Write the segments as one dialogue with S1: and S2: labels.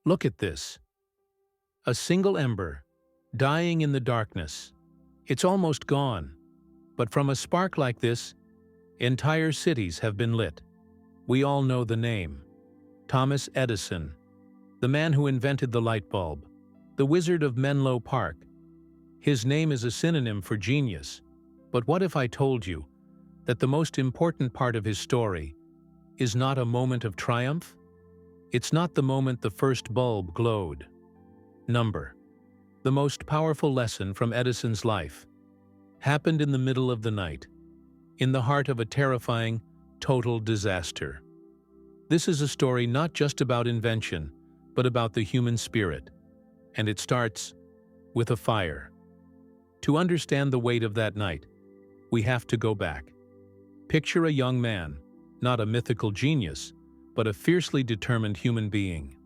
S1: Look at this. A single ember, dying in the darkness. It's almost gone. But from a spark like this, entire cities have been lit. We all know the name. Thomas Edison, the man who invented the light bulb, the Wizard of Menlo Park. His name is a synonym for genius. But what if I told you that the most important part of his story is not a moment of triumph? It's not the moment the first bulb glowed. The most powerful lesson from Edison's life happened in the middle of the night, in the heart of a terrifying, total disaster. This is a story not just about invention, but about the human spirit, and it starts with a fire. To understand the weight of that night, we have to go back. Picture a young man, not a mythical genius, but a fiercely determined human being.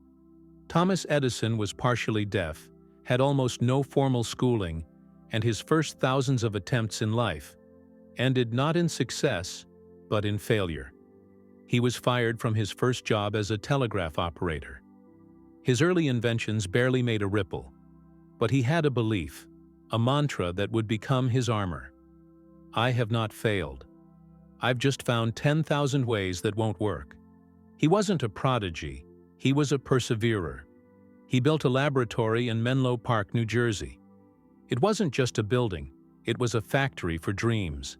S1: Thomas Edison was partially deaf, had almost no formal schooling, and his first thousands of attempts in life ended not in success, but in failure. He was fired from his first job as a telegraph operator. His early inventions barely made a ripple, but he had a belief, a mantra that would become his armor. I have not failed. I've just found 10,000 ways that won't work. He wasn't a prodigy, he was a perseverer. He built a laboratory in Menlo Park, New Jersey. It wasn't just a building, it was a factory for dreams.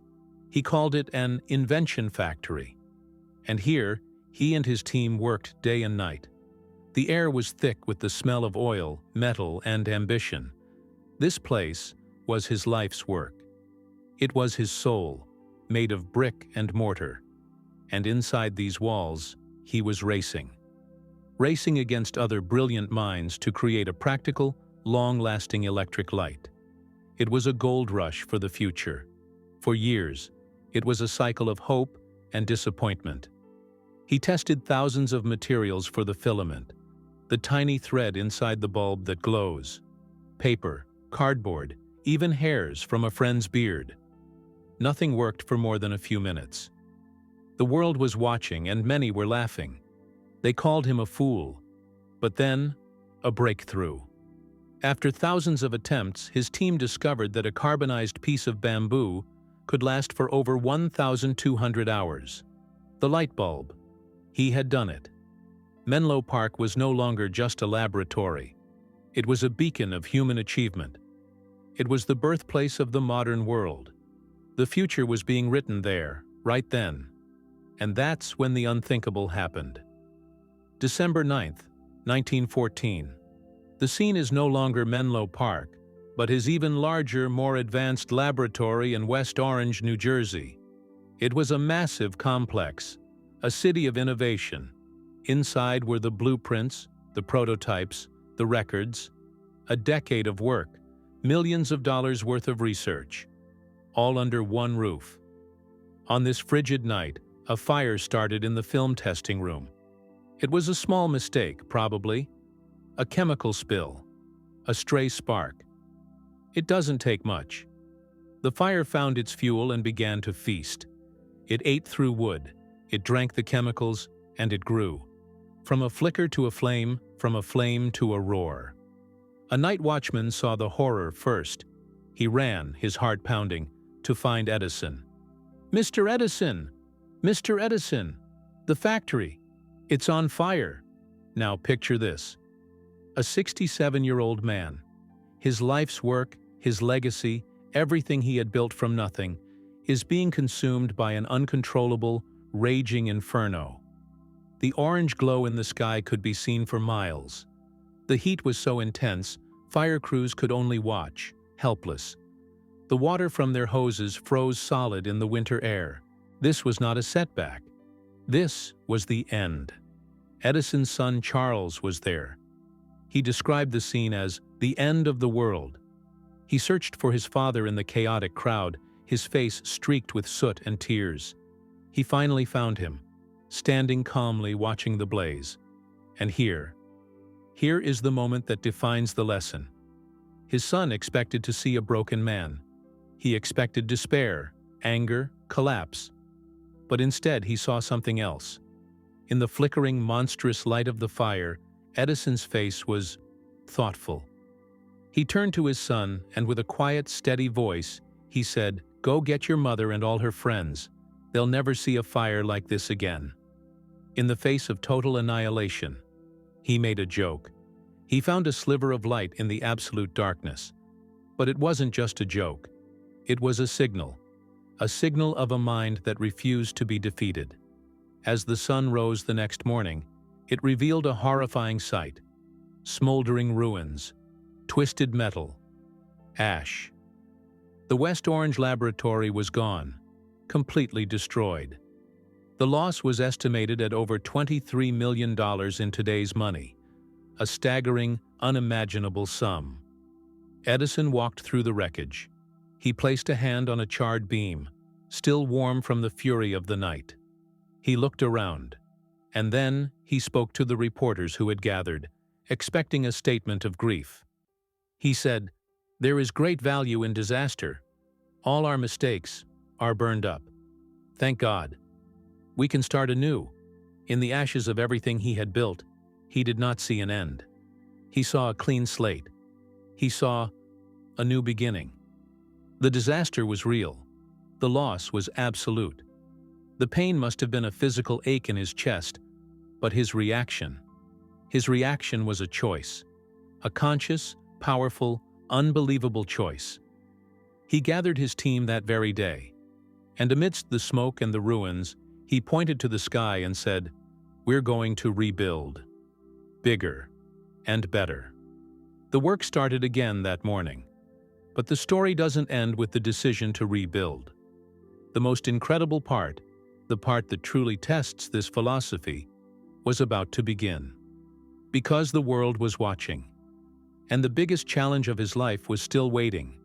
S1: He called it an invention factory. And here, he and his team worked day and night. The air was thick with the smell of oil, metal, and ambition. This place was his life's work. It was his soul, made of brick and mortar. And inside these walls, he was racing. Racing against other brilliant minds to create a practical, long-lasting electric light. It was a gold rush for the future. For years, it was a cycle of hope and disappointment. He tested thousands of materials for the filament, the tiny thread inside the bulb that glows. Paper, cardboard, even hairs from a friend's beard. Nothing worked for more than a few minutes. The world was watching and many were laughing. They called him a fool. But then, a breakthrough. After thousands of attempts, his team discovered that a carbonized piece of bamboo could last for over 1,200 hours. The light bulb. He had done it. Menlo Park was no longer just a laboratory. It was a beacon of human achievement. It was the birthplace of the modern world. The future was being written there, right then. And that's when the unthinkable happened. December 9th, 1914. The scene is no longer Menlo Park, but his even larger, more advanced laboratory in West Orange, New Jersey. It was a massive complex, a city of innovation. Inside were the blueprints, the prototypes, the records, a decade of work, millions of dollars worth of research, all under one roof. On this frigid night, a fire started in the film testing room. It was a small mistake, probably. A chemical spill, a stray spark. It doesn't take much. The fire found its fuel and began to feast. It ate through wood, it drank the chemicals, and it grew. From a flicker to a flame, from a flame to a roar. A night watchman saw the horror first. He ran, his heart pounding, to find Edison. "Mr. Edison! Mr. Edison! The factory! It's on fire!" Now picture this. A 67-year-old man. His life's work, his legacy, everything he had built from nothing, is being consumed by an uncontrollable, raging inferno. The orange glow in the sky could be seen for miles. The heat was so intense, fire crews could only watch, helpless. The water from their hoses froze solid in the winter air. This was not a setback. This was the end. Edison's son Charles was there. He described the scene as the end of the world. He searched for his father in the chaotic crowd, his face streaked with soot and tears. He finally found him, standing calmly watching the blaze. And here is the moment that defines the lesson. His son expected to see a broken man. He expected despair, anger, collapse. But instead he saw something else. In the flickering, monstrous light of the fire, Edison's face was thoughtful. He turned to his son, and with a quiet, steady voice, he said, "Go get your mother and all her friends. They'll never see a fire like this again." In the face of total annihilation, he made a joke. He found a sliver of light in the absolute darkness. But it wasn't just a joke. It was a signal of a mind that refused to be defeated. As the sun rose the next morning, it revealed a horrifying sight: smoldering ruins, twisted metal, ash. The West Orange laboratory was gone, completely destroyed. The loss was estimated at over $23 million in today's money, a staggering, unimaginable sum. Edison walked through the wreckage. He placed a hand on a charred beam, still warm from the fury of the night. He looked around, and then he spoke to the reporters who had gathered, expecting a statement of grief. He said, "There is great value in disaster. All our mistakes are burned up. Thank God. We can start anew." In the ashes of everything he had built, he did not see an end. He saw a clean slate. He saw a new beginning. The disaster was real. The loss was absolute. The pain must have been a physical ache in his chest, but his reaction was a choice. A conscious, powerful, unbelievable choice. He gathered his team that very day, and amidst the smoke and the ruins, he pointed to the sky and said, "We're going to rebuild. Bigger and better." The work started again that morning. But the story doesn't end with the decision to rebuild. The most incredible part, the part that truly tests this philosophy, was about to begin. Because the world was watching. And the biggest challenge of his life was still waiting.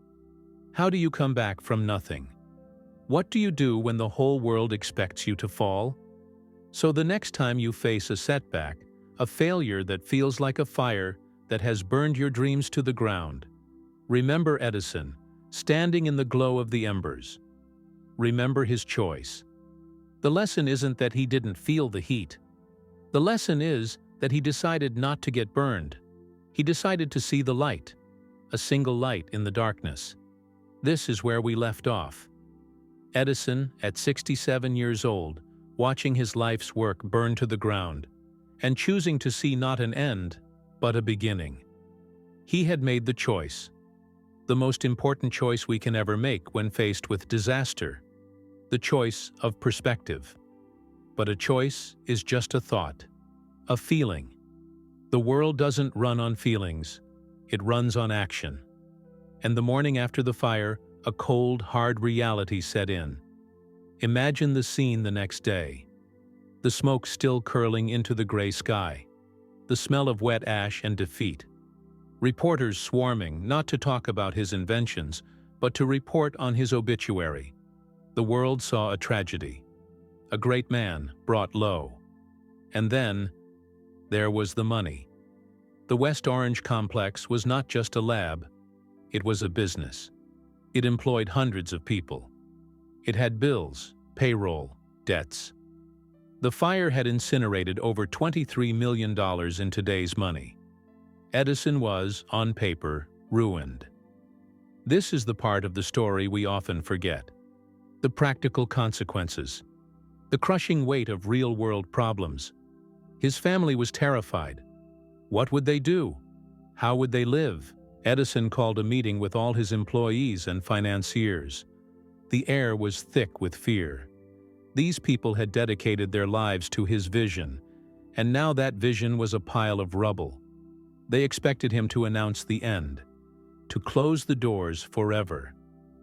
S1: How do you come back from nothing? What do you do when the whole world expects you to fall? So the next time you face a setback, a failure that feels like a fire that has burned your dreams to the ground, remember Edison, standing in the glow of the embers. Remember his choice. The lesson isn't that he didn't feel the heat. The lesson is that he decided not to get burned. He decided to see the light, a single light in the darkness. This is where we left off. Edison, at 67 years old, watching his life's work burn to the ground, and choosing to see not an end, but a beginning. He had made the choice. The most important choice we can ever make when faced with disaster. The choice of perspective. But a choice is just a thought, a feeling. The world doesn't run on feelings, it runs on action. And the morning after the fire, a cold, hard reality set in. Imagine the scene the next day. The smoke still curling into the gray sky. The smell of wet ash and defeat. Reporters swarming not to talk about his inventions, but to report on his obituary. The world saw a tragedy. A great man brought low. And then, there was the money. The West Orange complex was not just a lab, it was a business. It employed hundreds of people. It had bills, payroll, debts. The fire had incinerated over $23 million in today's money. Edison was, on paper, ruined. This is the part of the story we often forget. The practical consequences. The crushing weight of real-world problems. His family was terrified. What would they do? How would they live? Edison called a meeting with all his employees and financiers. The air was thick with fear. These people had dedicated their lives to his vision, and now that vision was a pile of rubble. They expected him to announce the end, to close the doors forever.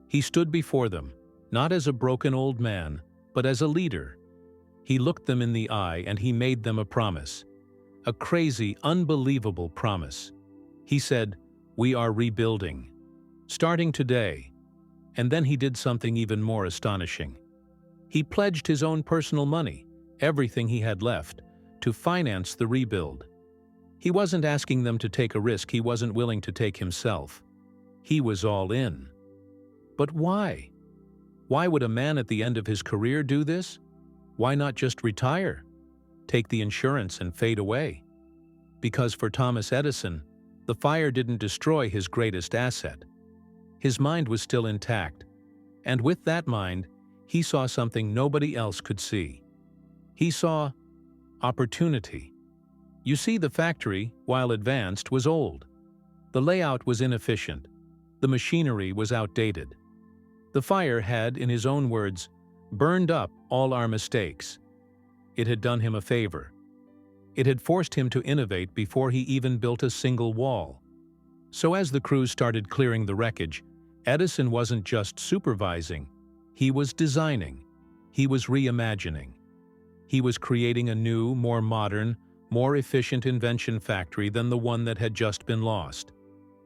S1: He stood before them, not as a broken old man, but as a leader. He looked them in the eye and he made them a promise. A crazy, unbelievable promise. He said, "We are rebuilding, starting today." And then he did something even more astonishing. He pledged his own personal money, everything he had left, to finance the rebuild. He wasn't asking them to take a risk he wasn't willing to take himself. He was all in. But why? Why would a man at the end of his career do this? Why not just retire? Take the insurance and fade away? because for Thomas Edison, the fire didn't destroy his greatest asset. His mind was still intact, and with that mind, he saw something nobody else could see. He saw opportunity. You see, the factory, while advanced, was old. The layout was inefficient. The machinery was outdated. The fire had, in his own words, burned up all our mistakes. It had done him a favor. It had forced him to innovate before he even built a single wall. So as the crews started clearing the wreckage, Edison wasn't just supervising. He was designing. He was reimagining. He was creating a new, more modern, more efficient invention factory than the one that had just been lost.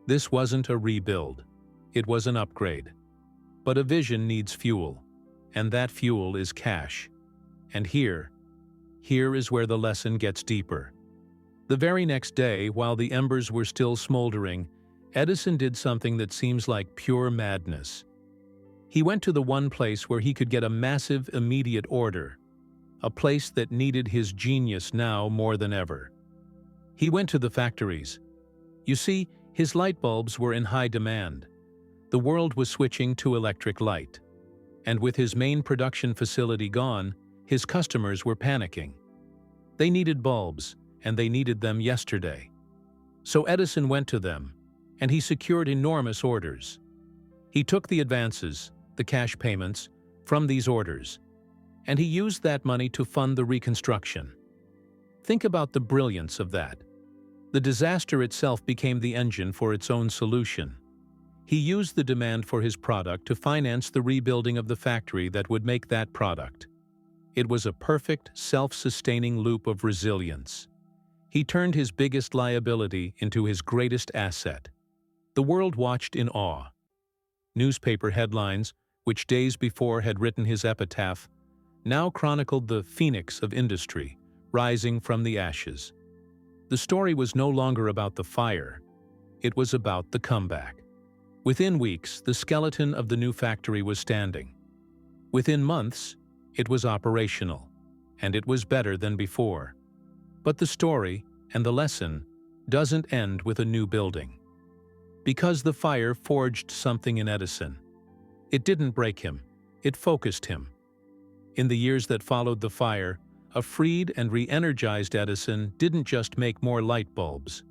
S1: This wasn't a rebuild. It was an upgrade. But a vision needs fuel, and that fuel is cash. And here is where the lesson gets deeper. The very next day, while the embers were still smoldering, Edison did something that seems like pure madness. He went to the one place where he could get a massive, immediate order, a place that needed his genius now more than ever. He went to the factories. You see, his light bulbs were in high demand. The world was switching to electric light. And with his main production facility gone, his customers were panicking. They needed bulbs, and they needed them yesterday. So Edison went to them, and he secured enormous orders. He took the advances, the cash payments, from these orders, and he used that money to fund the reconstruction. Think about the brilliance of that. The disaster itself became the engine for its own solution. He used the demand for his product to finance the rebuilding of the factory that would make that product. It was a perfect, self-sustaining loop of resilience. He turned his biggest liability into his greatest asset. The world watched in awe. Newspaper headlines, which days before had written his epitaph, now chronicled the phoenix of industry, rising from the ashes. The story was no longer about the fire. It was about the comeback. Within weeks, the skeleton of the new factory was standing. Within months, it was operational, and it was better than before. But the story, and the lesson, doesn't end with a new building. Because the fire forged something in Edison. It didn't break him, it focused him. In the years that followed the fire, a freed and re-energized Edison didn't just make more light bulbs.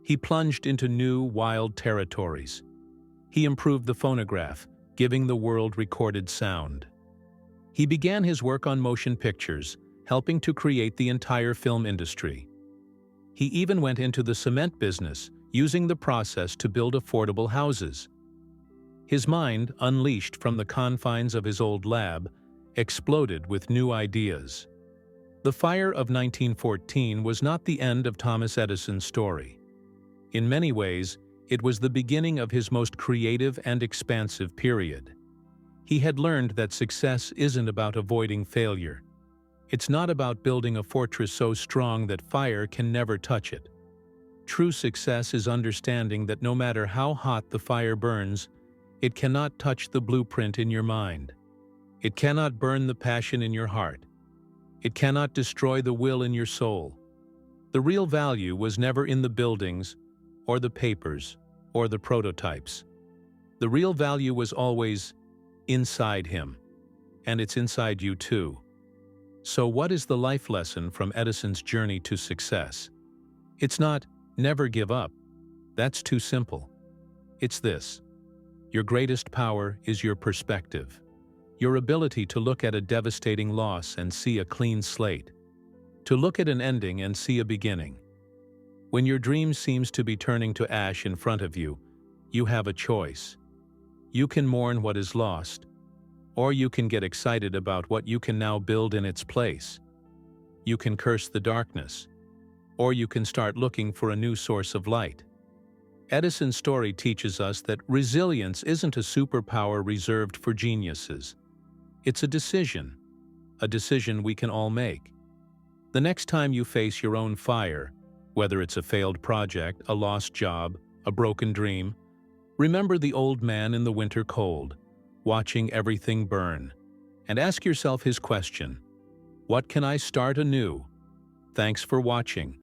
S1: He plunged into new, wild territories. He improved the phonograph, giving the world recorded sound. He began his work on motion pictures, helping to create the entire film industry. He even went into the cement business, using the process to build affordable houses. His mind, unleashed from the confines of his old lab, exploded with new ideas. The fire of 1914 was not the end of Thomas Edison's story. In many ways, it was the beginning of his most creative and expansive period. He had learned that success isn't about avoiding failure. It's not about building a fortress so strong that fire can never touch it. True success is understanding that no matter how hot the fire burns, it cannot touch the blueprint in your mind. It cannot burn the passion in your heart. It cannot destroy the will in your soul. The real value was never in the buildings, or the papers, or the prototypes. The real value was always inside him, and it's inside you too. So what is the life lesson from Edison's journey to success? It's not, never give up. That's too simple. It's this: your greatest power is your perspective. Your ability to look at a devastating loss and see a clean slate. To look at an ending and see a beginning. When your dream seems to be turning to ash in front of you, you have a choice. You can mourn what is lost, or you can get excited about what you can now build in its place. You can curse the darkness, or you can start looking for a new source of light. Edison's story teaches us that resilience isn't a superpower reserved for geniuses. It's a decision we can all make. The next time you face your own fire, whether it's a failed project, a lost job, a broken dream, remember the old man in the winter cold, watching everything burn, and ask yourself his question: what can I start anew? Thanks for watching.